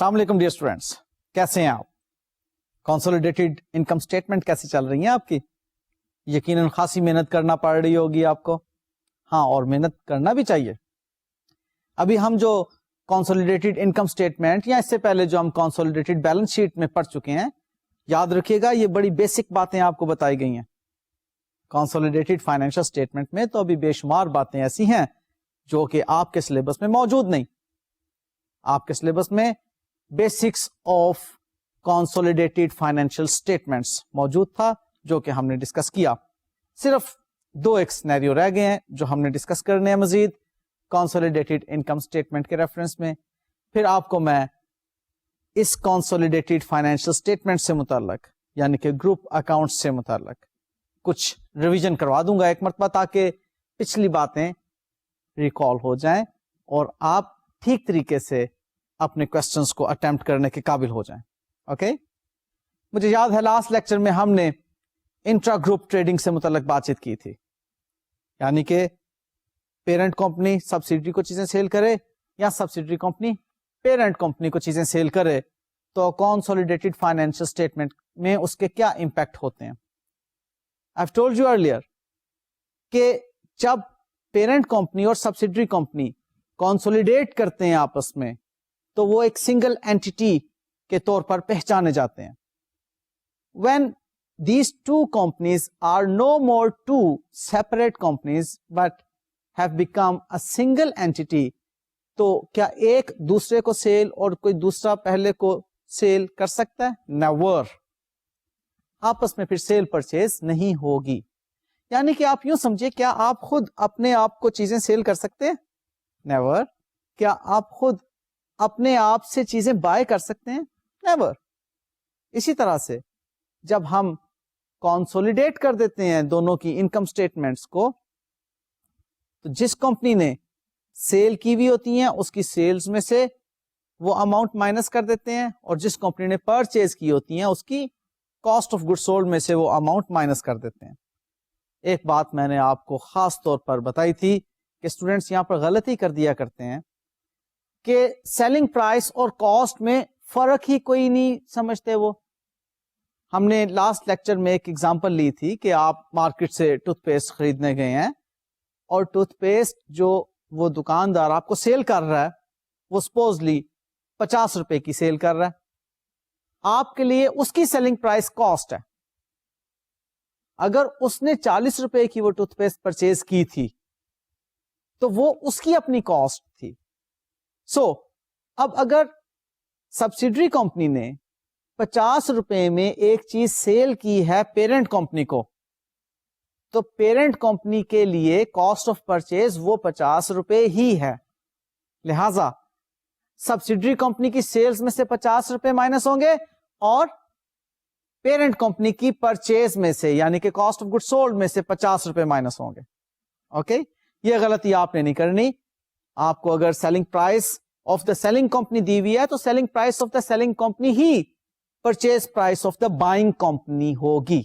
السلام علیکم dear students, کیسے ہیں آپ؟ کنسولیڈیٹڈ انکم اسٹیٹمنٹ کیسی چل رہی ہیں آپ کی؟ یقیناً خاصی محنت کرنا پڑ رہی ہوگی آپ کو. ہاں، اور محنت کرنا بھی چاہیے. ابھی ہم جو کنسولیڈیٹڈ انکم اسٹیٹمنٹ یا اس سے پہلے جو ہم کنسولیڈیٹڈ بیلنس شیٹ میں پڑھ چکے ہیں، یاد رکھیے گا یہ بڑی بیسک باتیں آپ کو بتائی گئی ہیں. کنسولیڈیٹڈ فائنینشل اسٹیٹمنٹ میں تو ابھی بے شمار باتیں ایسی ہیں جو کہ آپ کے سلیبس میں موجود نہیں. آپ کے سلیبس میں basics of consolidated financial statements موجود تھا جو کہ ہم نے ڈسکس کیا. صرف 2 ایک سینیریو رہ گئے ہیں جو ہم نے ڈسکس کرنے ہیں مزید کنسولیڈیٹڈ انکم اسٹیٹمنٹ کے ریفرنس میں. پھر آپ کو میں اس کنسولیڈیٹڈ فائنینشیل اسٹیٹمنٹ سے متعلق یعنی کہ گروپ اکاؤنٹ سے متعلق کچھ ریویژن کروا دوں گا ایک مرتبہ، تاکہ پچھلی باتیں ریکال ہو جائیں اور آپ ٹھیک طریقے سے اپنے کوشچنس کو اٹیمپٹ کرنے کے قابل ہو جائیں. اوکے، مجھے یاد ہے لاسٹ لیکچر میں ہم نے انٹرا گروپ ٹریڈنگ سے متعلق بات چیت کی تھی، یعنی کہ پیرنٹ کمپنی سبسیڈری کو چیزیں سیل کرے یا سبسیڈری کمپنی پیرنٹ کمپنی کو چیزیں سیل کرے تو کنسولیڈیٹڈ فائنینشیل اسٹیٹمنٹ میں اس کے کیا امپیکٹ ہوتے ہیں. I've told you earlier کہ جب پیرنٹ کمپنی اور سبسیڈری کمپنی کنسولیڈیٹ کرتے ہیں آپس میں تو وہ ایک سنگل اینٹی کے طور پر پہچانے جاتے ہیں. When these two companies are no more two separate companies but have become a single entity, تو کیا ایک دوسرے کو سیل اور کوئی دوسرا پہلے کو سیل کر سکتا ہے؟ Never. آپس میں پھر سیل پرچیز نہیں ہوگی. یعنی کہ آپ یوں سمجھے، کیا آپ خود اپنے آپ کو چیزیں سیل کر سکتے ہیں؟ نیور. کیا آپ خود اپنے آپ سے چیزیں بائی کر سکتے ہیں؟ نیور. اسی طرح سے جب ہم کنسولیڈیٹ کر دیتے ہیں دونوں کی انکم اسٹیٹمنٹس کو، تو جس کمپنی نے سیل کی ہوئی ہوتی ہیں اس کی سیلز میں سے وہ اماؤنٹ مائنس کر دیتے ہیں، اور جس کمپنی نے پرچیز کی ہوتی ہیں اس کی کاسٹ آف گڈ سولڈ میں سے وہ اماؤنٹ مائنس کر دیتے ہیں. ایک بات میں نے آپ کو خاص طور پر بتائی تھی کہ اسٹوڈینٹس یہاں پر غلطی کر دیا کرتے ہیں کہ سیلنگ پرائس اور کاسٹ میں فرق ہی کوئی نہیں سمجھتے. وہ ہم نے لاسٹ لیکچر میں ایک ایگزامپل لی تھی کہ آپ مارکیٹ سے ٹوتھ پیسٹ خریدنے گئے ہیں اور ٹوتھ پیسٹ جو وہ دکاندار آپ کو سیل کر رہا ہے وہ سپوزلی 50 روپے کی سیل کر رہا ہے. آپ کے لیے اس کی سیلنگ پرائس کاسٹ ہے. اگر اس نے 40 روپے کی وہ ٹوتھ پیسٹ پرچیز کی تھی تو وہ اس کی اپنی کاسٹ تھی. سو اب اگر سبسیڈری کمپنی نے 50 روپے میں ایک چیز سیل کی ہے پیرنٹ کمپنی کو، تو پیرنٹ کمپنی کے لیے کاسٹ آف پرچیز وہ 50 روپے ہی ہے. لہذا سبسیڈری کمپنی کی سیلز میں سے 50 روپے مائنس ہوں گے اور پیرنٹ کمپنی کی پرچیز میں سے یعنی کہ کاسٹ آف گڈ سولڈ میں سے 50 روپے مائنس ہوں گے. اوکے، یہ غلطی آپ نے نہیں کرنی. آپ کو اگر selling price of the selling company دی ہوئی ہے تو selling price of the selling company ہی purchase price of the buying company ہوگی.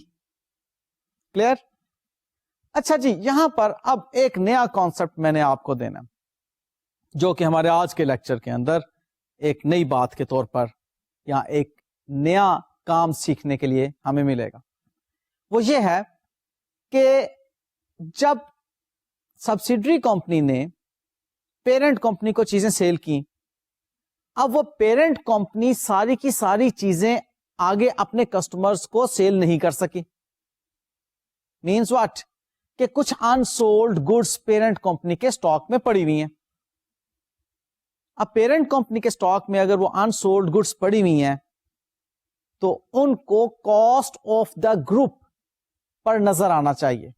کلیئر؟ اچھا جی، یہاں پر اب ایک نیا کانسیپٹ میں نے آپ کو دینا جو کہ ہمارے آج کے لیکچر کے اندر ایک نئی بات کے طور پر یا ایک نیا کام سیکھنے کے لیے ہمیں ملے گا. وہ یہ ہے کہ جب سبسیڈری کمپنی نے پیرنٹ کمپنی کو چیزیں سیل کی، اب وہ پیرنٹ کمپنی ساری کی ساری چیزیں آگے اپنے کسٹمرز کو سیل نہیں کر سکی. Means what? کہ کچھ انسولڈ گڈس پیرنٹ کمپنی کے اسٹاک میں پڑی ہوئی ہیں. اب پیرنٹ کمپنی کے اسٹاک میں اگر وہ انسولڈ گڈس پڑی ہوئی ہیں تو ان کو کاسٹ آف دا گروپ پر نظر آنا چاہیے.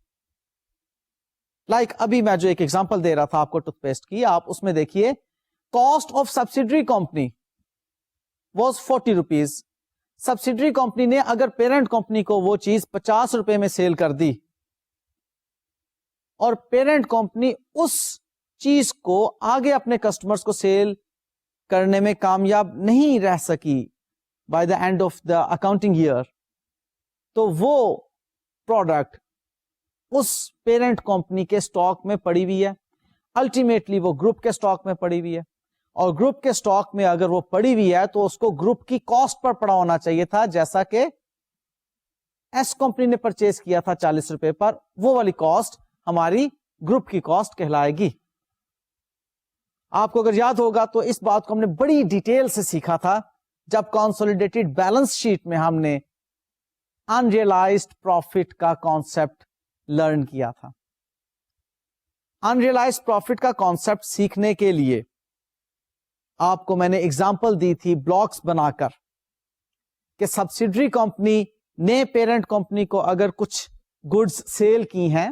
لائک ابھی میں جو ایک ایگزامپل دے رہا تھا آپ کو ٹوتھ پیسٹ کی، آپ اس میں دیکھیے cost of subsidiary company was 40 rupees. Subsidiary company نے اگر پیرنٹ کمپنی کو وہ چیز 50 روپے میں سیل کر دی اور پیرنٹ کمپنی اس چیز کو آگے اپنے کسٹمرز کو سیل کرنے میں کامیاب نہیں رہ سکی by the end of the accounting year, تو وہ پروڈکٹ اس پیرنٹ کمپنی کے اسٹاک میں پڑی ہوئی ہے. الٹیمیٹلی وہ گروپ کے اسٹاک میں پڑی ہوئی ہے. اور گروپ کے اسٹاک میں اگر وہ پڑی ہوئی ہے تو اس کو گروپ کی کاسٹ پر پڑا ہونا چاہیے تھا, جیسا کہ ایس کمپنی نے پرچیز کیا تھا 40 روپے پر, وہ والی کاسٹ ہماری گروپ کی کاسٹ کہلائے گی. آپ کو اگر یاد ہوگا تو اس بات کو ہم نے بڑی ڈیٹیل سے سیکھا تھا جب کنسولیڈیٹڈ بیلنس شیٹ میں ہم نے انریلائزڈ پروفٹ کا کانسیپٹ لرن کیا تھا. انریلائزڈ پروفٹ کا کانسیپٹ سیکھنے کے لیے آپ کو میں نے اگزامپل دی تھی بلاکس بنا کر کہ سبسیڈری کمپنی نے پیرنٹ کمپنی کو اگر کچھ گڈز سیل کی ہیں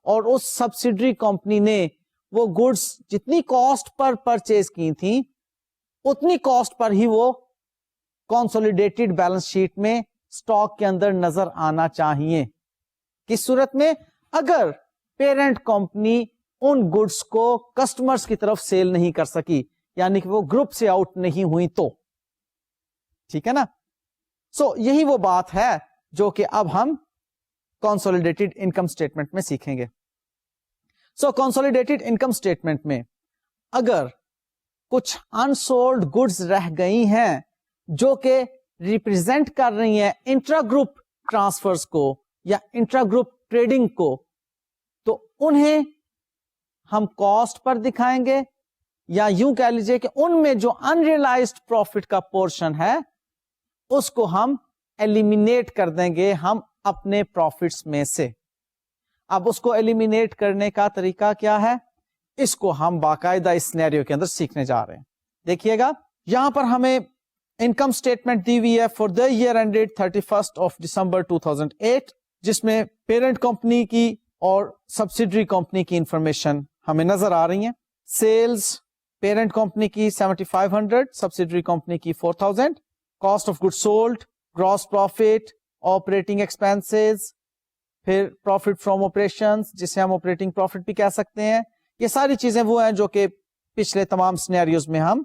اور اس سبسیڈری کمپنی نے وہ گڈز جتنی کاسٹ پر پرچیز کی تھیں اتنی کاسٹ پر ہی وہ کنسولیڈیٹڈ بیلنس شیٹ میں اسٹاک کے اندر نظر آنا چاہیے. کس صورت میں؟ اگر پیرنٹ کمپنی ان گڈز کو کسٹمرز کی طرف سیل نہیں کر سکی, یعنی کہ وہ گروپ سے آؤٹ نہیں ہوئی تو. ٹھیک ہے نا؟ سو یہی وہ بات ہے جو کہ اب ہم کنسولیڈیٹڈ انکم اسٹیٹمنٹ میں سیکھیں گے. سو کنسولیڈیٹڈ انکم اسٹیٹمنٹ میں اگر کچھ انسولڈ گڈز رہ گئی ہیں جو کہ ریپرزینٹ کر رہی ہیں انٹرا گروپ ٹرانسفرز کو یا انٹرا گروپ ٹریڈنگ کو, تو انہیں ہم کاسٹ پر دکھائیں گے, یا یوں کہہ لیجئے کہ ان میں جو انریلائزڈ پروفٹ کا پورشن ہے اس کو ہم ایلیمینیٹ کر دیں گے ہم اپنے پروفٹس میں سے. اب اس کو ایلیمینیٹ کرنے کا طریقہ کیا ہے, اس کو ہم باقاعدہ اس سینیریو کے اندر سیکھنے جا رہے ہیں. دیکھیے گا یہاں پر ہمیں انکم اسٹیٹمنٹ دی ہوئی ہے for the year ended 31 December 2008, جس میں پیرنٹ کمپنی کی اور سبسیڈری کمپنی کی انفارمیشن ہمیں نظر آ رہی ہیں. سیلز پیرنٹ کمپنی کی 7500, سبسیڈری کمپنی کی 4000, cost of good sold, gross profit, operating expenses, پھر پروفٹ فرام آپریشنز جسے ہم آپریٹنگ پروفٹ بھی کہہ سکتے ہیں. یہ ساری چیزیں وہ ہیں جو کہ پچھلے تمام سینیریوز میں ہم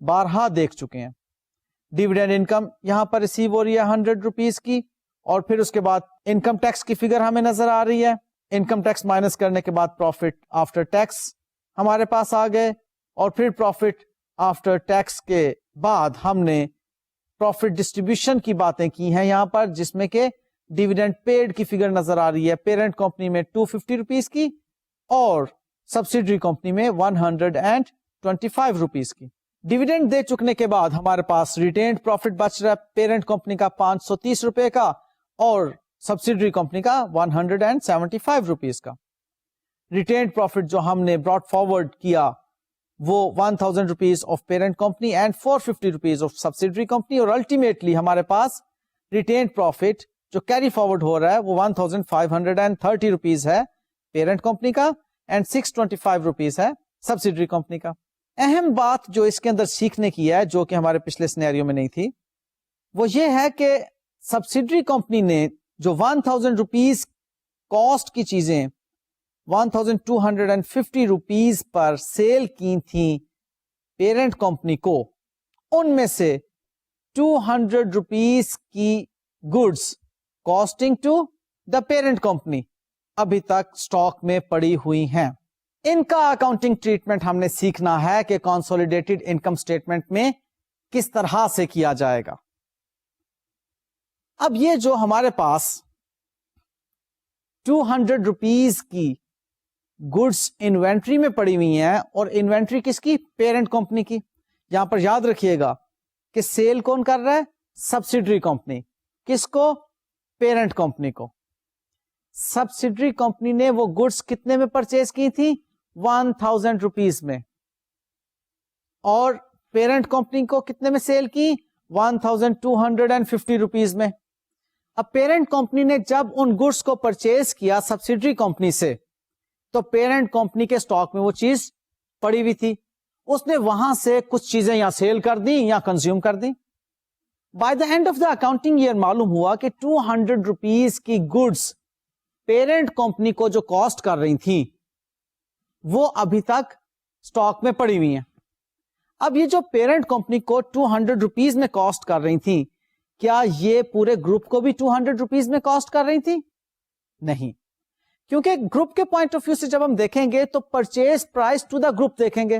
بارہا دیکھ چکے ہیں. ڈیویڈینڈ انکم یہاں پر ریسیو ہو رہی ہے 100 روپیز کی, اور پھر اس کے بعد انکم ٹیکس کی فگر ہمیں نظر آ رہی ہے. انکم ٹیکس مائنس کرنے کے بعد پروفٹ آفٹر ٹیکس ہمارے پاس آ گئے, اور پھر پروفٹ آفٹر ٹیکس کے بعد ہم نے پروفٹ ڈسٹریبیوشن کی باتیں کی ہیں یہاں پر, جس میں کہ ڈیویڈینڈ پیڈ کی فگر نظر آ رہی ہے پیرنٹ کمپنی میں 250 روپیز کی اور سبسیڈری کمپنی میں 125 روپیز کی. ڈیویڈینڈ دے چکنے کے بعد ہمارے پاس ریٹینڈ پروفٹ بچ رہا ہے پیرنٹ کمپنی کا 530 روپے کا اور سبسیڈری کمپنی کا 175 روپیز کا. ریٹینڈ پروفٹ جو ہم نے براٹ فارورڈ کیا وہ 1000 rupees of parent company and 450 rupees of subsidiary company, اور الٹیمیٹلی ہمارے پاس ریٹینڈ پروفٹ جو کیری فارورڈ ہو رہا ہے وہ 1530 روپیز ہے پیرنٹ کمپنی کا اینڈ 625 روپیز ہے سبسیڈری کمپنی کا. اہم بات جو اس کے اندر سیکھنے کی ہے جو کہ ہمارے پچھلے سینیریو میں نہیں تھی, وہ یہ ہے کہ سبسیڈری کمپنی نے جو 1000 روپیز کاسٹ کی چیزیں 1250 روپیز پر سیل کی تھیں پیرنٹ کمپنی کو, ان میں سے 200 روپیز کی goods costing to the parent company ابھی تک اسٹاک میں پڑی ہوئی ہیں. ان کا اکاؤنٹنگ ٹریٹمنٹ ہم نے سیکھنا ہے کہ کنسولیڈیٹڈ انکم اسٹیٹمنٹ میں کس طرح سے کیا جائے گا. اب یہ جو ہمارے پاس 200 روپیز کی گڈس انوینٹری میں پڑی ہوئی ہیں, اور انوینٹری کس کی؟ پیرنٹ کمپنی کی. یہاں پر یاد رکھیے گا کہ سیل کون کر رہا ہے؟ Subsidiary company. کس کو؟ پیرنٹ کمپنی کو. سبسیڈری کمپنی نے وہ گڈس کتنے میں پرچیز کی تھی؟ 1000 روپیز میں. اور پیرنٹ کمپنی کو کتنے میں سیل کی؟ 1250 روپیز میں. اب پیرنٹ کمپنی نے جب ان گڈس کو پرچیز کیا سبسیڈری کمپنی سے, تو پیرنٹ کمپنی کے اسٹاک میں وہ چیز پڑی ہوئی تھی, اس نے وہاں سے کچھ چیزیں یا سیل کر دی یا کنزیوم کر دی. By the end of the accounting year معلوم ہوا کہ 200 روپیز کی گڈس پیرنٹ کمپنی کو جو کاسٹ کر رہی تھیں وہ ابھی تک اسٹاک میں پڑی ہوئی ہیں. اب یہ جو پیرنٹ کمپنی کو 200 روپیز میں کاسٹ کر رہی تھیں, کیا یہ پورے گروپ کو بھی 200 روپیز میں کاسٹ کر رہی تھی؟ نہیں, کیونکہ گروپ کے پوائنٹ آف ویو سے جب ہم دیکھیں گے تو purchase price to the group دیکھیں گے.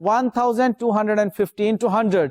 1250 into 100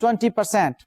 20%।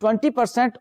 20%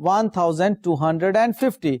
1250।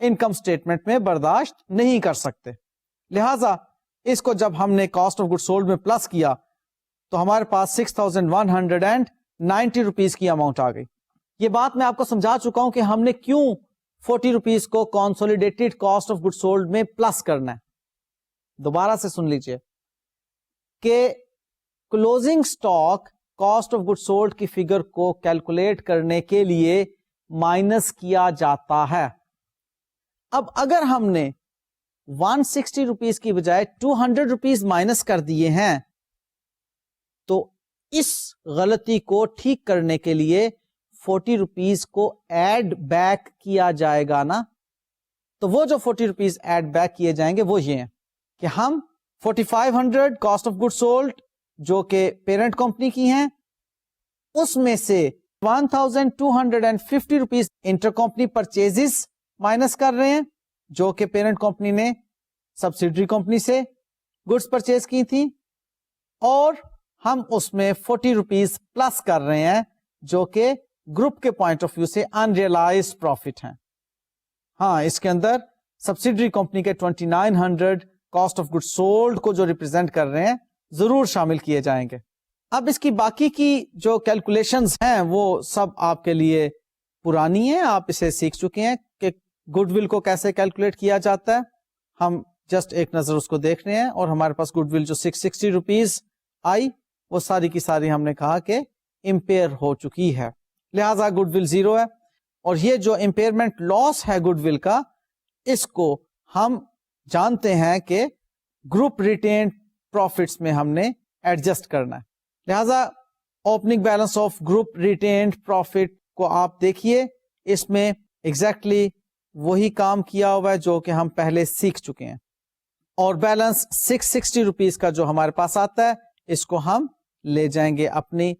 انکم اسٹیٹمنٹ میں برداشت نہیں کر سکتے. لہذا اس کو جب ہم نے کاسٹ آف گڈ سولڈ میں پلس کیا تو ہمارے پاس 6190 روپیز کی اماؤنٹ آ گئی. یہ بات میں آپ کو سمجھا چکا ہوں کہ ہم نے کیوں 40 روپیز کو consolidated cost of good sold میں پلس کرنا ہے. دوبارہ سے سن لیجئے کہ closing stock cost of good sold کی فگر کو کیلکولیٹ کرنے کے لیے مائنس کیا جاتا ہے. اب اگر ہم نے 160 روپیز کی بجائے 200 روپیز مائنس کر دیے ہیں تو اس غلطی کو ٹھیک کرنے کے لیے 40 روپیز کو ایڈ بیک کیا جائے گا نا. تو وہ جو 40 روپیز ایڈ بیک کیے جائیں گے وہ یہ ہیں کہ ہم 4500 کاسٹ آف گڈ سولڈ جو کہ پیرنٹ کمپنی کی ہیں اس میں سے 1250 rupees inter company purchases minus کر رہے ہیں جو کہ پیرنٹ کمپنی نے سبسیڈری کمپنی سے گڈس پرچیز کی تھی, اور ہم اس میں 40 روپیز پلس کر رہے ہیں جو کہ گروپ کے پوائنٹ آف ویو سے انریلائز پروفٹ ہیں. ہاں اس کے اندر سبسیڈری کمپنی کے 2900 کاسٹ آف گڈ سولڈ کو جو ریپرزینٹ کر رہے ہیں ضرور شامل کیے جائیں گے. اب اس کی باقی کی جو کیلکولیشنز ہیں وہ سب آپ کے لیے پرانی ہیں, آپ اسے سیکھ چکے ہیں کہ گڈ ول کو کیسے کیلکولیٹ کیا جاتا ہے. ہم جسٹ ایک نظر اس کو دیکھ رہے ہیں اور ہمارے پاس گڈ ول جو 660 روپیز آئی وہ ساری کی ساری ہم نے کہا کہ امپیئر ہو چکی ہے, لہذا گڈ ول 0 ہے. اور یہ جو امپیئرمنٹ لاس ہے گڈ ول کا, اس کو ہم جانتے ہیں کہ گروپ ریٹینڈ پروفٹس میں ہم نے ایڈجسٹ کرنا ہے. لہذا opening balance of group retained profit کو آپ دیکھیے, اس میں ایگزیکٹلی وہی کام کیا ہوا ہے جو کہ ہم پہلے سیکھ چکے ہیں, اور بیلنس 660 روپیز کا جو ہمارے پاس آتا ہے اس کو ہم لے جائیں گے اپنی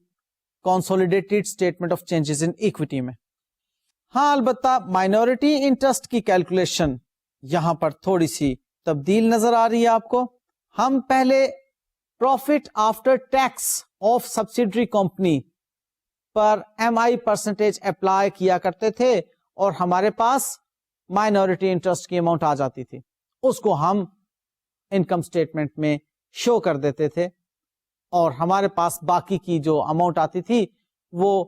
consolidated statement of changes in equity میں. ہاں البتہ مائنورٹی انٹرسٹ کی کیلکولیشن یہاں پر تھوڑی سی تبدیل نظر آ رہی ہے آپ کو. ہم پہلے profit after tax of subsidiary company پر MI پرسنٹیج اپلائی کیا کرتے تھے اور ہمارے پاس مائنورٹی انٹرسٹ کی اماؤنٹ آ جاتی تھی, اس کو ہم انکم اسٹیٹمنٹ میں شو کر دیتے تھے اور ہمارے پاس باقی کی جو اماؤنٹ آتی تھی وہ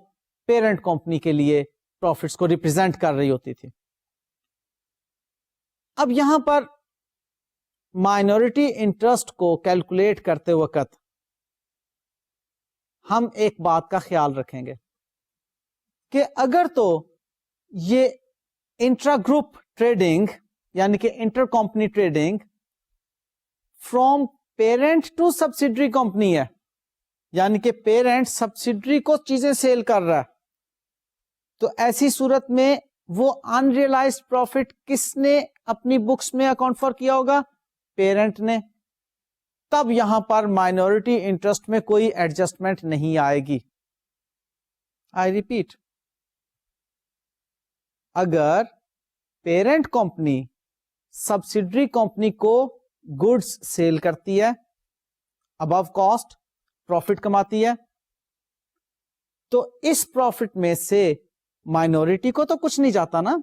پیرنٹ کمپنی کے لیے پروفٹس کو ریپرزینٹ کر رہی ہوتی تھی. اب یہاں پر مائنورٹی انٹرسٹ کو کیلکولیٹ کرتے وقت ہم ایک بات کا خیال رکھیں گے کہ اگر تو یہ انٹرا گروپ ٹریڈنگ یعنی کہ inter company trading from parent to subsidiary company ہے, یعنی کہ پیرنٹ سبسیڈری کو چیزیں سیل کر رہا ہے, تو ایسی صورت میں وہ انریلائزڈ پروفٹ کس نے اپنی بکس میں اکاؤنٹ فار کیا ہوگا؟ پیرنٹ نے. تب یہاں پر مائنورٹی انٹرسٹ میں کوئی ایڈجسٹمنٹ نہیں آئے گی. آئی ریپیٹ, اگر پیرنٹ کمپنی سبسیڈری کمپنی کو گڈس سیل کرتی ہے, ابو کاسٹ پروفٹ کماتی ہے, تو اس پروفٹ میں سے مائنورٹی کو تو کچھ نہیں جاتا نا.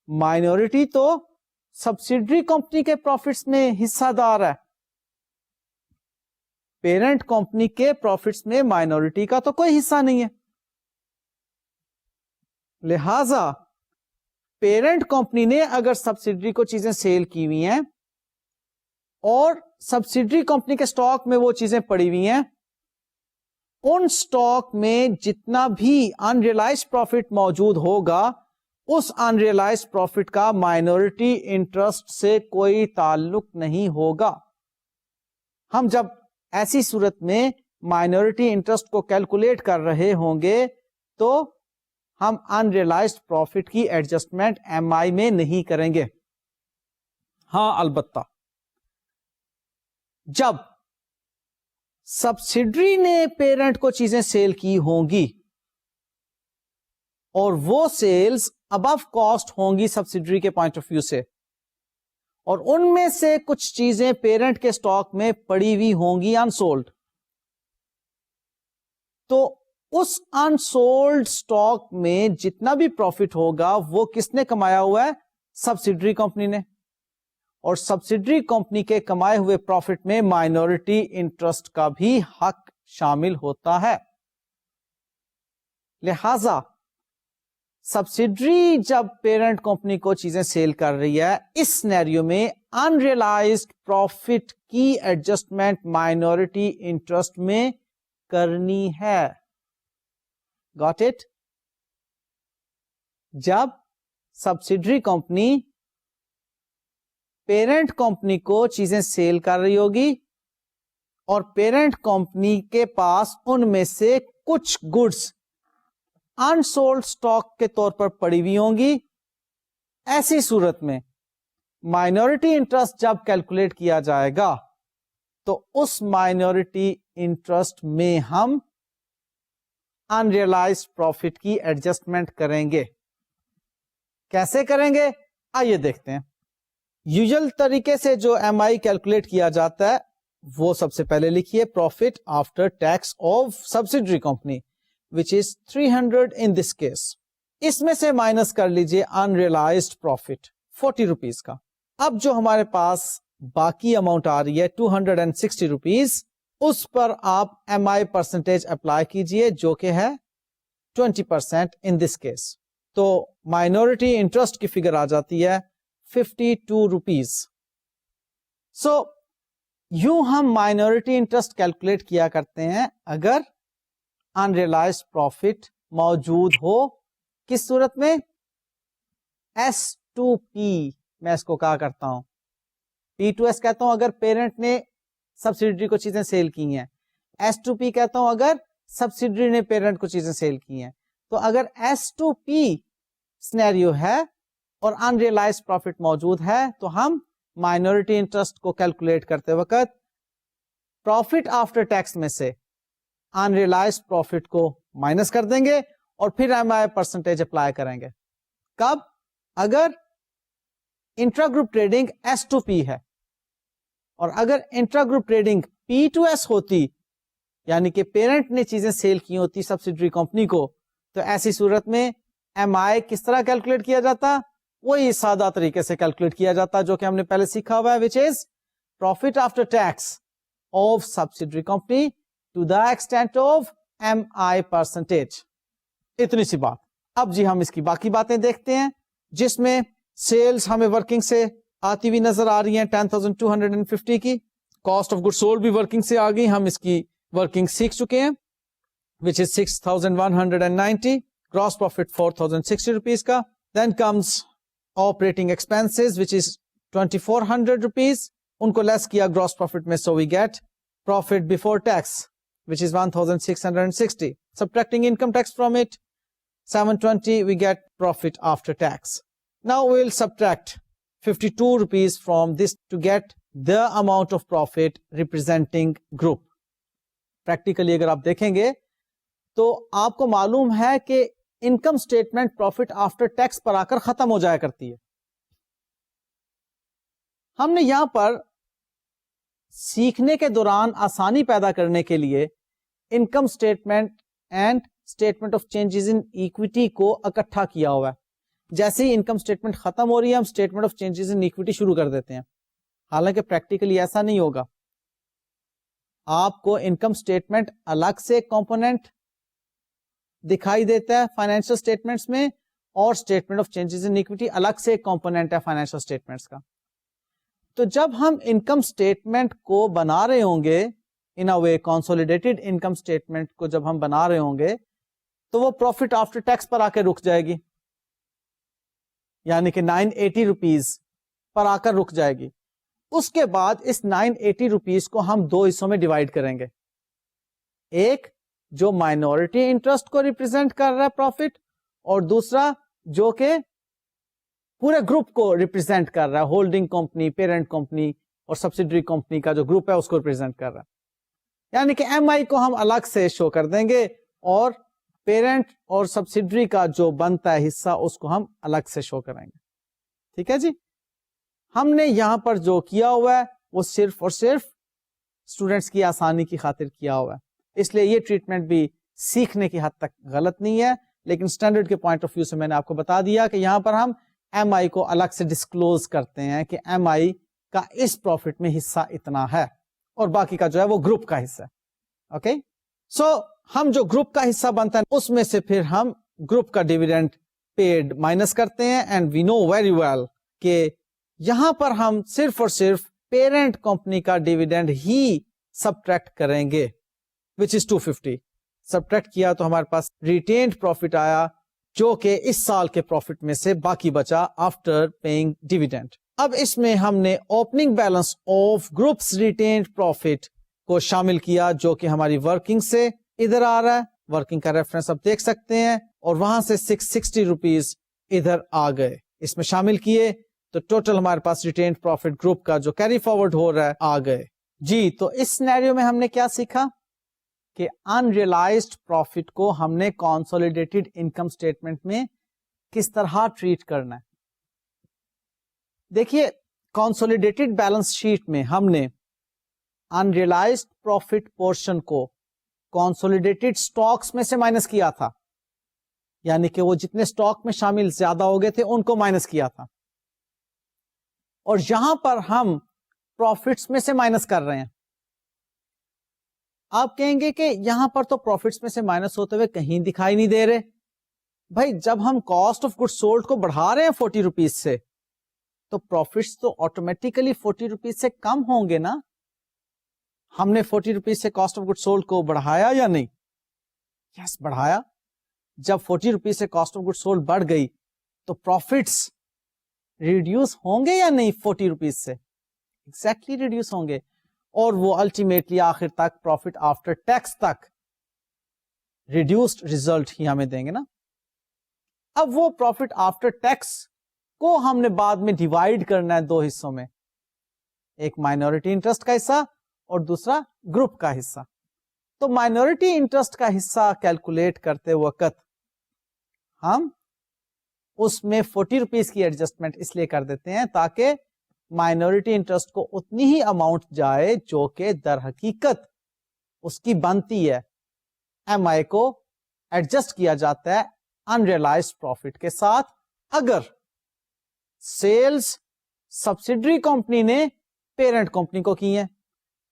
مائنورٹی تو سبسیڈری کمپنی کے پروفٹس میں حصہ دار ہے, پیرنٹ کمپنی کے پروفٹس میں مائنورٹی کا تو کوئی حصہ نہیں ہے. لہذا پیرنٹ کمپنی نے اگر سبسیڈری کو چیزیں سیل کی ہوئی ہیں اور سبسیڈری کمپنی کے سٹاک میں وہ چیزیں پڑی ہوئی ہیں, ان سٹاک میں جتنا بھی انریلائزڈ پروفٹ موجود ہوگا اس انریلائزڈ پروفٹ کا مائنورٹی انٹرسٹ سے کوئی تعلق نہیں ہوگا. ہم جب ایسی صورت میں مائنورٹی انٹرسٹ کو کیلکولیٹ کر رہے ہوں گے تو ہم انریلائزڈ پروفٹ کی ایڈجسٹمنٹ MI میں نہیں کریں گے. ہاں البتہ جب سبسیڈری نے پیرنٹ کو چیزیں سیل کی ہوں گی اور وہ سیلز ابو کاسٹ ہوں گی سبسیڈری کے پوائنٹ آف ویو سے, اور ان میں سے کچھ چیزیں پیرنٹ کے سٹاک میں پڑی ہوئی ہوں گی انسولڈ, تو اس انسولڈ سٹاک میں جتنا بھی پروفٹ ہوگا وہ کس نے کمایا ہوا ہے؟ سبسیڈری کمپنی نے, اور سبسیڈری کمپنی کے کمائے ہوئے پروفٹ میں مائنورٹی انٹرسٹ کا بھی حق شامل ہوتا ہے. لہذا سبسیڈری جب پیرنٹ کمپنی کو چیزیں سیل کر رہی ہے, اس سینیریو میں انریلائزڈ پروفٹ کی ایڈجسٹمنٹ مائنورٹی انٹرسٹ میں کرنی ہے. Got it? جب سبسیڈری کمپنی پیرنٹ کمپنی کو چیزیں سیل کر رہی ہوگی اور پیرنٹ کمپنی کے پاس ان میں سے کچھ گڈس انسولڈ اسٹاک کے طور پر پڑی ہوئی ہوں گی, ایسی صورت میں مائنورٹی انٹرسٹ جب کیلکولیٹ کیا جائے گا تو اس مائنورٹی انٹرسٹ میں ہم انریلائزڈ پروفٹ کی ایڈجسٹمنٹ کریں گے. کیسے کریں گے آئیے دیکھتے ہیں. یوزل طریقے سے جو ایم آئی کیلکولیٹ کیا جاتا ہے وہ سب سے پہلے لکھیے profit after tax of subsidiary company which is 300 in this case. اس میں سے مائنس کر لیجئے unrealized profit 40 روپیز کا. اب جو ہمارے پاس باقی اماؤنٹ آ رہی ہے 260 روپیز, اس پر آپ ایم آئی پرسنٹیج اپلائی کیجئے جو کہ ہے 20% in this case. تو مائنورٹی انٹرسٹ کی فگر آ جاتی ہے 52 روپیز. سو یوں ہم مائنورٹی انٹرسٹ کیلکولیٹ کیا کرتے ہیں اگر انریلائزڈ پروفٹ موجود ہو. کس صورت میں؟ S2P میں اس کو کہا کرتا ہوں, P2S کہتا ہوں اگر پیرنٹ نے سبسیڈری کو چیزیں سیل کی ہیں, S2P کہتا ہوں اگر سبسیڈری نے پیرنٹ کو چیزیں سیل کی ہیں. تو اگر S2P سینیریو ہے اور انریلائزڈ پروفٹ موجود ہے تو ہم مائنورٹی انٹرسٹ کو کیلکولیٹ کرتے وقت پروفٹ آفٹر ٹیکس میں سے انریلائزڈ پروفٹ کو مائنس کر دیں گے اور پھر ایم آئی پرسنٹیج اپلائی کریں گے. کب؟ اگر انٹرا گروپ ٹریڈنگ S2P ہے, اور اگر انٹرا گروپ ٹریڈنگ P2S ہوتی یعنی کہ پیرنٹ نے چیزیں سیل کی ہوتی سبسیڈری کمپنی کو, تو ایسی صورت میں ایم آئی کس طرح کیلکولیٹ کیا جاتا؟ وہی سادہ طریقے سے کیلکولیٹ کیا جاتا جو کہ ہم نے پہلے سیکھا ہوا ہے, which is profit after tax of subsidiary company to the extent of MI percentage. اتنی سی بات. اب جی ہم اس کی باقی باتیں دیکھتے ہیں جس میں سیلز ہمیں ورکنگ سے آتی ہوئی نظر آ رہی ہیں 10,250 کی. کاسٹ آف گڈ سولڈ بھی ورکنگ سے آ گئی, ہم اس کی ورکنگ سیکھ چکے ہیں which is 6,190. Gross profit 4,060 rupees کا. Then comes operating expenses which is 2,400 rupees. ان کو لیس کیا gross profit میں, so we get profit before tax which is 1,660. Subtracting income tax from it 720, we get profit after tax. Now we will subtract 52 rupees from this to get the amount of profit representing group. Practically اگر آپ دیکھیں گے تو آپ کو معلوم ہے کہ income statement profit after tax پر آ کر ختم ہو جایا کرتی ہے. ہم نے یہاں پر سیکھنے کے دوران آسانی پیدا کرنے کے لیے income statement and statement of changes in equity کو اکٹھا کیا ہوا ہے. جیسے ہی انکم اسٹیٹمنٹ ختم ہو رہی ہے ہم statement of changes in equity شروع کر دیتے ہیں. حالانکہ پریکٹیکلی ایسا نہیں ہوگا. آپ کو انکم اسٹیٹمنٹ الگ سے کمپوننٹ دکھائی دیتا ہے فائنینشیل اسٹیٹمنٹس میں, اور statement of changes in equity الگ سے کمپوننٹ ہے فائنینشیل اسٹیٹمنٹس کا. تو جب ہم انکم اسٹیٹمنٹ کو بنا رہے ہوں گے ان اے وے, کنسولیڈیٹڈ انکم اسٹیٹمنٹ کو جب ہم بنا رہے ہوں گے تو وہ پروفٹ آفٹر ٹیکس پر آ کے رک جائے گی, یعنی کہ 980 روپیز پر آ کر رک جائے گی. اس کے بعد اس 980 روپیز کو ہم دو حصوں میں ڈیوائڈ کریں گے. ایک جو مائنورٹی انٹرسٹ کو ریپرزینٹ کر رہا ہے پروفٹ, اور دوسرا جو کہ پورے گروپ کو ریپرزینٹ کر رہا ہے, ہولڈنگ کمپنی, پیرنٹ کمپنی اور سبسیڈری کمپنی کا جو گروپ ہے اس کو ریپرزینٹ کر رہا ہے. یعنی کہ ایم آئی کو ہم الگ سے شو کر دیں گے اور پیرنٹ اور سبسیڈری کا جو بنتا ہے حصہ اس کو ہم الگ سے شو کریں گے. ٹھیک ہے جی. ہم نے یہاں پر جو کیا ہوا ہے وہ صرف اور صرف اسٹوڈینٹس کی آسانی کی خاطر کیا ہوا ہے, اس لیے یہ ٹریٹمنٹ بھی سیکھنے کی حد تک غلط نہیں ہے, لیکن اسٹینڈرڈ کے پوائنٹ آف ویو سے میں نے آپ کو بتا دیا کہ یہاں پر ہم ایم آئی کو الگ سے ڈسکلوز کرتے ہیں کہ ایم آئی کا اس پروفٹ میں حصہ اتنا ہے اور باقی کا جو ہے وہ گروپ کا حصہ ہے. اوکے سو ہم جو گروپ کا حصہ بنتا ہے اس میں سے پھر ہم گروپ کا ڈیویڈینڈ پیڈ مائنس کرتے ہیں. And we know very well کہ یہاں پر ہم صرف اور صرف پیرنٹ کمپنی کا ڈیویڈینڈ ہی سبٹریکٹ کریں گے وچ از 250. سبٹریکٹ کیا تو ہمارے پاس ریٹینڈ پروفٹ آیا جو کہ اس سال کے پروفٹ میں سے باقی بچا آفٹر پیئنگ ڈیویڈینڈ. اب اس میں ہم نے opening balance of group's retained profit کو شامل کیا جو کہ ہماری ورکنگ سے ادھر آ رہا ہے. ورکنگ کا ریفرنس آپ دیکھ سکتے ہیں اور وہاں سے 660 روپیز ادھر آ گئے, اس میں شامل کیے تو ٹوٹل ہمارے پاس ریٹینڈ پروفٹ گروپ کا جو کیری فارورڈ ہو رہا ہے آ گئے. جی تو اس سینیریو میں ہم نے کیا سیکھا کہ انریلائزڈ پروفٹ کو ہم نے کنسولیڈیٹڈ انکم اسٹیٹمنٹ میں کس طرح ٹریٹ کرنا ہے. دیکھیے کنسولیڈیٹڈ بیلنس شیٹ میں ہم نے انریلائزڈ پروفٹ پورشن کو کنسولیڈیٹڈ سٹاکس میں سے مائنس کیا تھا, یعنی کہ وہ جتنے سٹاک میں شامل زیادہ ہو گئے تھے ان کو مائنس کیا تھا, اور یہاں پر ہم پروفٹس میں سے مائنس کر رہے ہیں. آپ کہیں گے کہ یہاں پر تو پروفٹس میں سے مائنس ہوتے ہوئے کہیں دکھائی نہیں دے رہے. بھائی جب ہم کاسٹ آف گڈ سولڈ کو بڑھا رہے ہیں 40 روپیز سے تو پروفٹس تو آٹومیٹیکلی 40 روپیز سے کم ہوں گے نا. ہم نے 40 روپیز سے کاسٹ آف گڈ سولڈ کو بڑھایا یا نہیں؟ یس بڑھایا. جب 40 روپیز سے کاسٹ آف گڈ سولڈ بڑھ گئی تو پروفٹس ریڈیوس ہوں گے یا نہیں 40 روپیز سے؟ ایگزیکٹلی ریڈیوس ہوں گے, اور وہ الٹیمیٹلی آخر تک پروفٹ آفٹر ٹیکس تک ریڈیوسڈ ریزلٹ ہی ہمیں دیں گے نا. اب وہ پروفٹ آفٹر ٹیکس کو ہم نے بعد میں ڈیوائڈ کرنا ہے دو حصوں میں, ایک مائنورٹی انٹرسٹ کا حصہ اور دوسرا گروپ کا حصہ. تو مائنورٹی انٹرسٹ کا حصہ کیلکولیٹ کرتے وقت ہم اس میں 40 روپیز کی ایڈجسٹمنٹ اس لیے کر دیتے ہیں تاکہ مائنورٹی انٹرسٹ کو اتنی ہی اماؤنٹ جائے جو کہ در حقیقت اس کی بنتی ہے. ایم آئی کو ایڈجسٹ کیا جاتا ہے انریلائزڈ پروفٹ کے ساتھ اگر سیلز سبسیڈری کمپنی نے پیرنٹ کمپنی کو کی ہیں.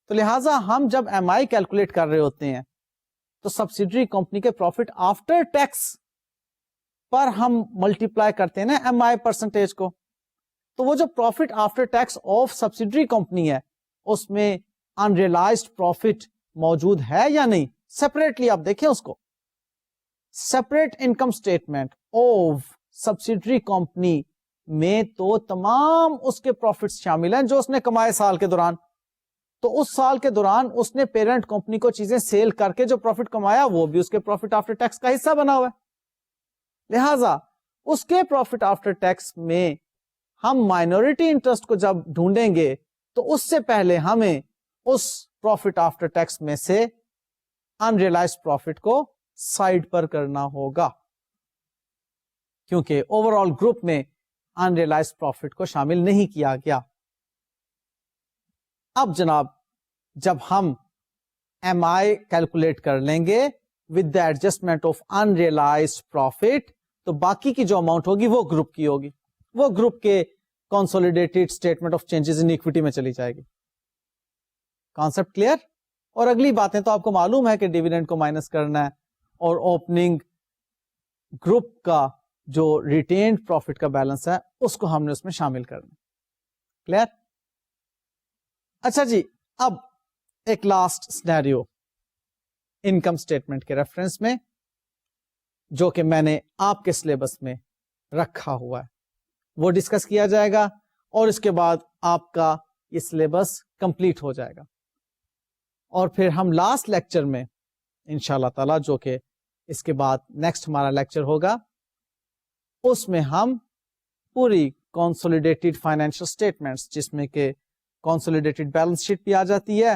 تو لہٰذا ہم جب ایم آئی کیلکولیٹ کر رہے ہوتے ہیں تو سبسیڈری کمپنی کے پروفٹ آفٹر ٹیکس پر ہم ملٹیپلائی کرتے ہیں نا ایم آئی پرسنٹیج کو. تو وہ جو profit after tax of subsidiary company ہے اس میں انریلائزڈ پروفٹ موجود ہے یا نہیں, سیپریٹلی آپ دیکھیں اس کو. Separate income statement of subsidiary company میں تو تمام اس کے پروفٹس شامل ہیں جو اس نے کمائے سال کے دوران. تو اس سال کے دوران اس نے پیرنٹ کمپنی کو چیزیں سیل کر کے جو پروفٹ کمایا وہ بھی اس کے پروفٹ آفٹر ٹیکس کا حصہ بنا ہوا ہے. لہذا اس کے پروفٹ آفٹر ٹیکس میں ہم مائنورٹی انٹرسٹ کو جب ڈھونڈیں گے تو اس سے پہلے ہمیں اس پروفٹ آفٹر ٹیکس میں سے انریلائزڈ پروفٹ کو سائڈ پر کرنا ہوگا کیونکہ اوور آل گروپ میں انریلائزڈ پروفٹ کو شامل نہیں کیا گیا. اب جناب جب ہم ایم آئی کیلکولیٹ کر لیں گے with the adjustment of unrealised profit تو باقی کی جو اماؤنٹ ہوگی وہ گروپ کی ہوگی, وہ گروپ کے consolidated statement of changes in equity میں چلی جائے گی. Concept clear? اور اگلی باتیں تو آپ کو معلوم ہے کہ ڈیویڈینڈ کو مائنس کرنا ہے اور اوپننگ گروپ کا جو ریٹینڈ پروفٹ کا بیلنس ہے اس کو ہم نے اس میں شامل کرنا. کلیئر؟ اچھا جی, اب ایک لاسٹ سینیریو انکم اسٹیٹمنٹ کے ریفرنس میں جو کہ میں نے آپ کے سلیبس میں رکھا ہوا ہے وہ ڈسکس کیا جائے گا اور اس کے بعد آپ کا یہ سلیبس کمپلیٹ ہو جائے گا. اور پھر ہم لاسٹ لیکچر میں انشاءاللہ تعالی جو کہ اس کے بعد نیکسٹ ہمارا لیکچر ہوگا اس میں ہم پوری کنسولیڈیٹڈ فائنینشیل اسٹیٹمنٹس جس میں کہ کنسولیڈیٹڈ بیلنس شیٹ بھی آ جاتی ہے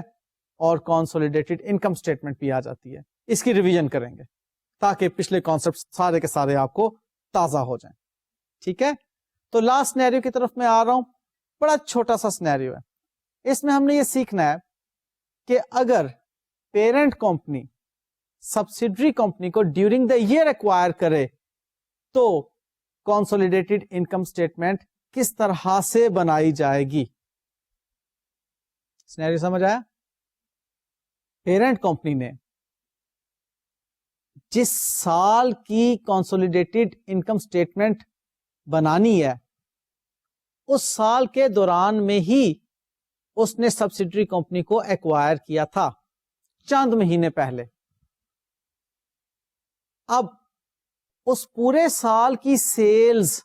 اور کنسولیڈیٹڈ انکم اسٹیٹمنٹ بھی آ جاتی ہے, اس کی ریویژن کریں گے تاکہ پچھلے کانسیپٹ سارے کے سارے آپ کو تازہ ہو جائیں. ٹھیک ہے, تو لاسٹ سینیریو کی طرف میں آ رہا ہوں. بڑا چھوٹا سا سینیریو ہے, اس میں ہم نے یہ سیکھنا ہے کہ اگر پیرنٹ کمپنی سبسیڈری کمپنی کو ڈیورنگ دا ایئر ایکوائر کرے تو کانسولیڈیٹڈ انکم اسٹیٹمنٹ کس طرح سے بنائی جائے گی. سینیریو سمجھ آیا؟ پیرنٹ کمپنی نے جس سال کی کانسولیڈیٹڈ انکم اسٹیٹمنٹ بنانی ہے اس سال کے دوران میں ہی اس نے سبسڈری کمپنی کو ایکوائر کیا تھا چند مہینے پہلے. اب اس پورے سال کی سیلز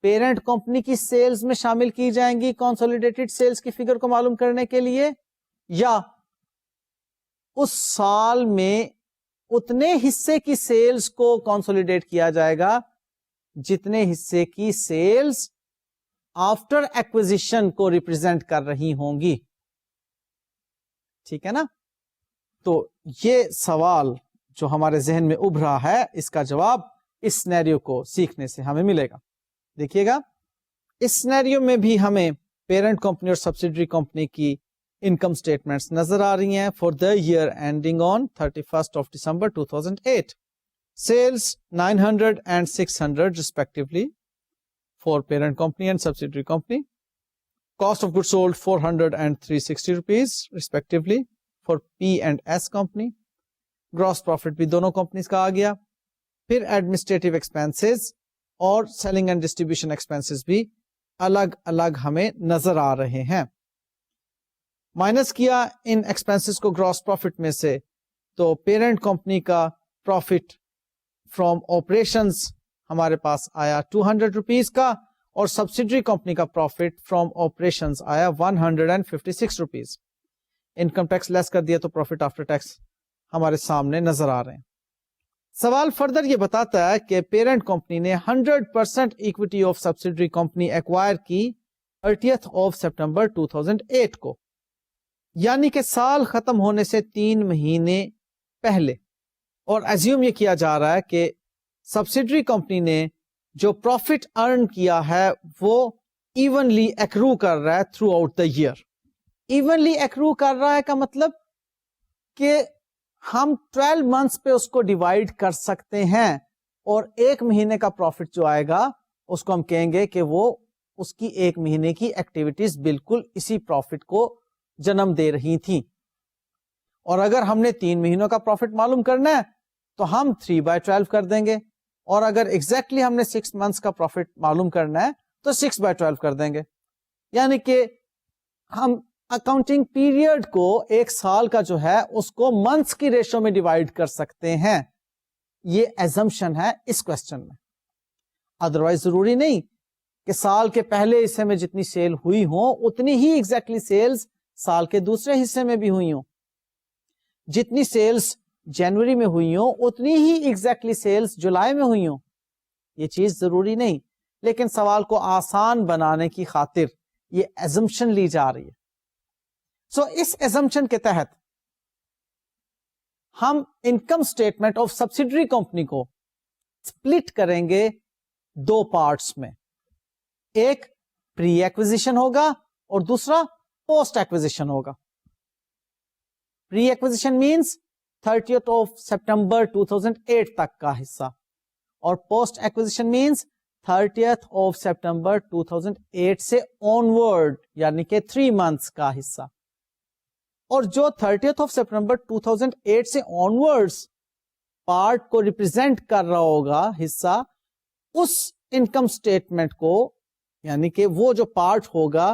پیرنٹ کمپنی کی سیلز میں شامل کی جائیں گی کنسولیڈیٹڈ سیلز کی فگر کو معلوم کرنے کے لیے, یا اس سال میں اتنے حصے کی سیلز کو کنسولیڈیٹ کیا جائے گا جتنے حصے کی سیلز آفٹر ایکوزیشن کو ریپرزینٹ کر رہی ہوں گی. ٹھیک ہے نا؟ تو یہ سوال جو ہمارے ذہن میں ابھرا ہے اس کا جواب اس سینیریو کو سیکھنے سے ہمیں ملے گا. دیکھیے گا اس سینیریو میں بھی ہمیں پیرنٹ کمپنی اور سبسڈری کمپنی کی انکم سٹیٹمنٹس نظر آ رہی ہیں for the year ending on 31st of December 2008. Sales 900 and 600 respectively for parent company and subsidiary company. Cost of goods sold 400 and 360 rupees respectively for P and S company. Gross profit بھی دونوں companies کا آ گیا. پھر administrative expenses اور selling and distribution expenses بھی الگ الگ ہمیں نظر آ رہے ہیں. مائنس کیا ان ایکسپینسز کو گراس پروفٹ میں سے تو پیرنٹ کمپنی کا پروفٹ فرام آپریشنز ہمارے پاس آیا 200 روپیز کا اور سبسڈری کمپنی کا پروفٹ فرام آپریشنز آیا 156 روپیز. انکم ٹیکس لیس کر دیا تو پروفٹ آفٹر ٹیکس ہمارے سامنے نظر آ رہے ہیں. سوال فردر یہ بتاتا ہے کہ پیرنٹ کمپنی نے 100% equity of subsidiary company acquire کی 30th of September 2008 کو, یعنی کہ سال ختم ہونے سے 3 مہینے پہلے. اور ایزیوم یہ کیا جا رہا ہے کہ سبسڈری کمپنی نے جو پروفٹ ارن کیا ہے وہ ایونلی ایکرو کر رہا ہے throughout the year. Evenly accrue کر رہا ہے کا مطلب کہ ہم 12 منتھس پہ اس کو ڈیوائڈ کر سکتے ہیں اور 1 مہینے کا پروفٹ جو آئے گا اس کو ہم کہیں گے کہ وہ اس کی 1 مہینے کی ایکٹیویٹیز بالکل اسی پروفٹ کو جنم دے رہی تھیں. اور اگر ہم نے 3 مہینوں کا پروفٹ معلوم کرنا ہے تو ہم 3/12 کر دیں گے, اور اگر ایگزیکٹلی ہم نے 6 منتھس کا پروفٹ معلوم کرنا ہے تو 6/12 کر دیں گے. یعنی کہ ہم اکاؤنٹنگ پیریڈ کو 1 سال کا جو ہے اس کو منتھس کی ریشو میں ڈیوائڈ کر سکتے ہیں. یہ ایزمپشن ہے اس کوسچن میں. ادروائز ضروری نہیں کہ سال کے پہلے حصے میں جتنی سیل ہوئی ہوں اتنی ہی ایگزیکٹلی سیلز سال کے دوسرے حصے میں بھی ہوئی ہوں. جتنی سیلز جنوری میں ہوئی ہوں اتنی ہی ایگزیکٹلی سیلز جولائی میں ہوئی ہوں. یہ چیز ضروری نہیں, لیکن سوال کو آسان بنانے کی خاطر یہ ایزمپشن لی جا رہی ہے. سو اس ایزمپشن کے تحت ہم income statement of subsidiary company کو سپلٹ کریں گے 2 پارٹس میں. ایک پری ایکوزیشن ہوگا اور دوسرا پوسٹ ایکوزیشن ہوگا. Pre acquisition means 30th of September 2008 تک کا حصہ, اور post acquisition means 30th of September 2008 سے آنورڈ یعنی کہ 3 months کا حصہ. اور جو 30th of September 2008 سے آنورڈس پارٹ کو ریپرزینٹ کر رہا ہوگا حصہ, اس انکم اسٹیٹمنٹ کو یعنی کہ وہ جو پارٹ ہوگا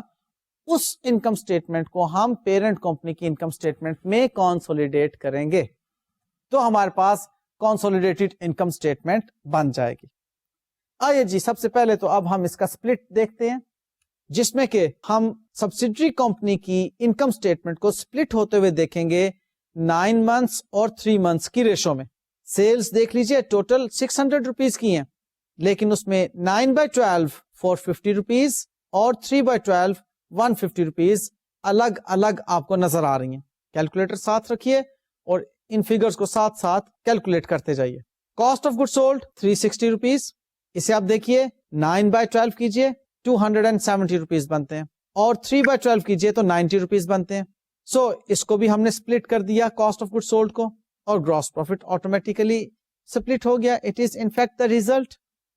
اس انکم اسٹیٹمنٹ کو ہم پیرنٹ کمپنی کی انکم اسٹیٹمنٹ میں کنسولیڈیٹ کریں گے تو ہمارے پاس کنسولیڈیٹڈ انکم اسٹیٹمنٹ بن جائے گی. آئیے جی سب سے پہلے تو اب ہم اس کا سپلٹ دیکھتے ہیں, جس میں کہ ہم سبسڈری کمپنی کی انکم اسٹیٹمنٹ کو سپلٹ ہوتے ہوئے دیکھیں گے 9 months اور 3 months کی ریشو میں. سیلز دیکھ لیجئے ٹوٹل 600 روپیز کی ہیں, لیکن اس میں 9/12 450 روپیز اور 3/12 150 روپیز الگ الگ آپ کو نظر آ رہی ہیں. کیلکولیٹر ساتھ رکھیے اور ان فیگرز کو ساتھ ساتھ کیلکولیٹ کرتے جائیے. Cost of good sold 360 rupees, اسے آپ دیکھیے 9/12 کیجئے 270 روپیز بنتے ہیں, اور 3/12 کیجئے تو 90 روپیز بنتے ہیں. سو اس کو بھی ہم نے سپلٹ کر دیا کاسٹ آف گڈ سولڈ کو, اور گراس پروفٹ آٹومیٹیکلی سپلٹ ہو گیا. It is in fact the result.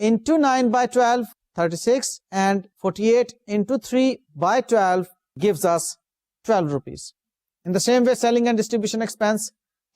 into 9/12 36 and 48 into 3/12 gives us 12 rupees. In the same way selling and distribution expense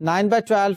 9/12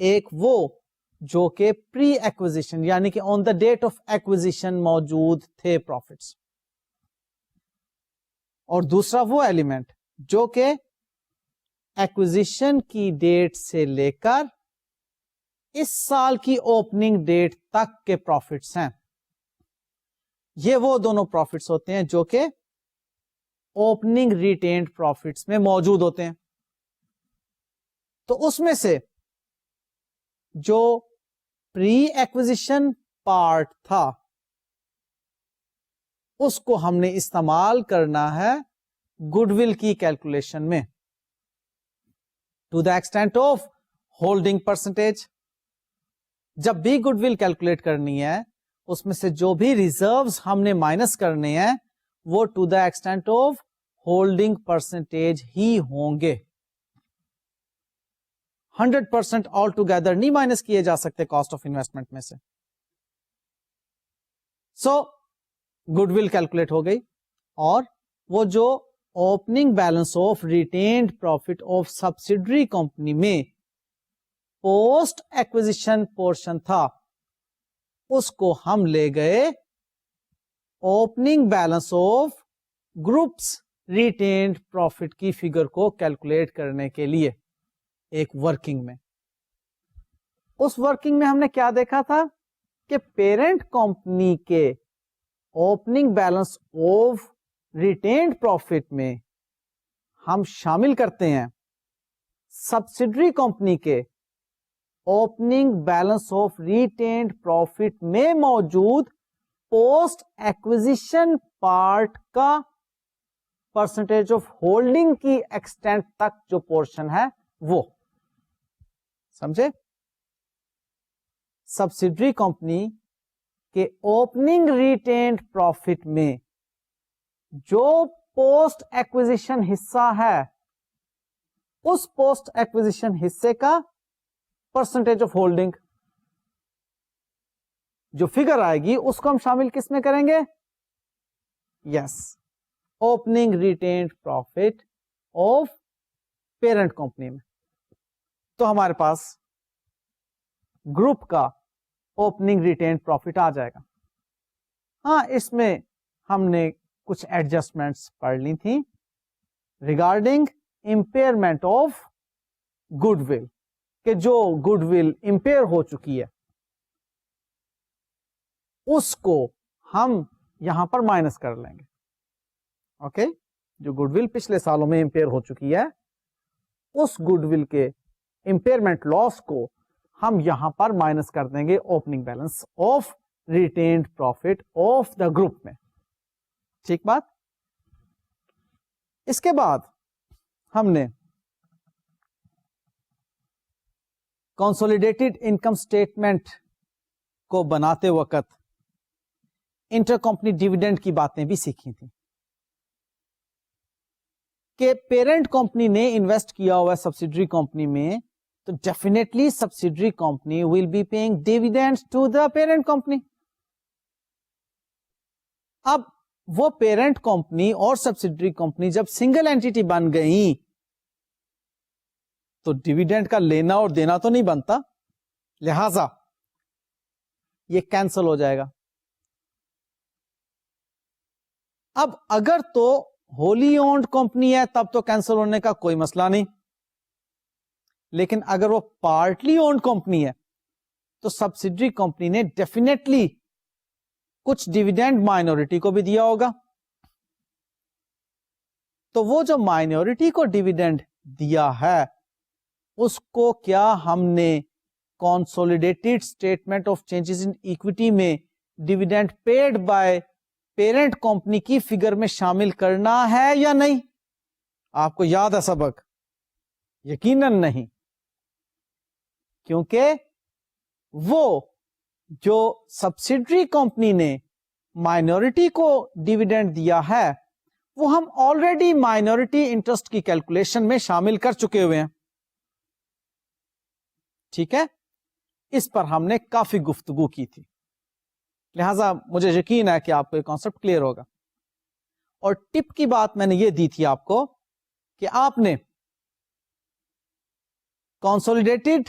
ایک وہ جو کہ پری ایکوزیشن یعنی کہ آن دا ڈیٹ آف ایکوزیشن موجود تھے پروفٹس، اور دوسرا وہ ایلیمنٹ جو کہ ایکوزیشن کی ڈیٹ سے لے کر اس سال کی اوپننگ ڈیٹ تک کے پروفٹس ہیں. یہ وہ دونوں پروفٹس ہوتے ہیں جو کہ اوپننگ ریٹینڈ پروفٹس میں موجود ہوتے ہیں. تو اس میں سے جو پری ایکوزیشن پارٹ تھا اس کو ہم نے استعمال کرنا ہے گڈ ول کی کیلکولیشن میں to the extent of holding percentage. جب بھی گڈ ول کیلکولیٹ کرنی ہے اس میں سے جو بھی ریزروز ہم نے مائنس کرنے ہیں وہ to the extent of holding percentage ہی ہوں گے. 100% آل ٹوگیدر نہیں مائنس کیے جا سکتے کاسٹ آف انویسٹمنٹ میں سے. سو گڈ ول کیلکولیٹ ہو گئی اور وہ جو opening balance of retained profit of subsidiary company میں پوسٹ ایکوزیشن پورشن تھا اس کو ہم لے گئے opening balance of group's retained profit کی فگر کو کیلکولیٹ کرنے کے لیے ایک ورکنگ میں. اس ورکنگ میں ہم نے کیا دیکھا تھا کہ پیرنٹ کمپنی کے opening balance of retained profit میں ہم شامل کرتے ہیں سبسڈری کمپنی کے opening balance of retained profit میں موجود پوسٹ ایکوزیشن پارٹ کا پرسنٹیج آف ہولڈنگ کی ایکسٹینٹ تک جو پورشن ہے وہ. سمجھے؟ سبسڈری کمپنی کے اوپننگ ریٹینڈ پروفٹ میں جو پوسٹ ایکوزیشن حصہ ہے اس پوسٹ ایکوزیشن حصے کا پرسنٹیج آف ہولڈنگ جو فگر آئے گی اس کو ہم شامل کس میں کریں گے؟ Yes, opening retained profit of parent company میں. تو ہمارے پاس گروپ کا اوپننگ ریٹینڈ پروفٹ آ جائے گا. ہاں، اس میں ہم نے کچھ ایڈجسٹمنٹس پڑھ لی تھیں regarding impairment of good will کہ جو گڈ ول امپیئر ہو چکی ہے اس کو ہم یہاں پر مائنس کر لیں گے. اوکے، جو گڈ ول پچھلے سالوں میں امپیئر ہو چکی ہے اس گڈ ول کے امپیئرمنٹ لاس کو ہم یہاں پر مائنس کر دیں گے opening balance of retained profit of the group میں. ٹھیک بات. اس کے بعد ہم نے کنسولیڈیٹڈ انکم اسٹیٹمنٹ کو بناتے وقت انٹر کمپنی ڈیویڈنڈ کی باتیں بھی سیکھی تھیں کہ پیرنٹ کمپنی نے انویسٹ کیا ہوا ہے سبسڈری کمپنی میں تو definitely subsidiary company will be paying dividend to the parent company. اب وہ پیرنٹ کمپنی اور سبسڈری کمپنی جب سنگل اینٹیٹی بن گئی تو ڈیویڈینڈ کا لینا اور دینا تو نہیں بنتا، لہذا یہ کینسل ہو جائے گا. اب اگر تو ہولی اونڈ کمپنی ہے تب تو کینسل ہونے کا کوئی مسئلہ نہیں، لیکن اگر وہ پارٹلی اونڈ کمپنی ہے تو سبسڈری کمپنی نے ڈیفینیٹلی کچھ ڈیویڈینڈ مائنورٹی کو بھی دیا ہوگا. تو وہ جو مائنورٹی کو ڈیویڈینڈ دیا ہے اس کو کیا ہم نے consolidated statement of changes in equity میں dividend paid by parent company کی فگر میں شامل کرنا ہے یا نہیں؟ آپ کو یاد ہے سبق؟ یقیناً نہیں، کیونکہ وہ جو سبسڈری کمپنی نے مائنورٹی کو ڈیویڈینڈ دیا ہے وہ ہم آلریڈی مائنورٹی انٹرسٹ کی کیلکولیشن میں شامل کر چکے ہوئے ہیں. ٹھیک ہے، اس پر ہم نے کافی گفتگو کی تھی، لہذا مجھے یقین ہے کہ آپ کو یہ کانسیپٹ کلیئر ہوگا. اور ٹپ کی بات میں نے یہ دی تھی آپ کو کہ آپ نے کنسولیڈیٹڈ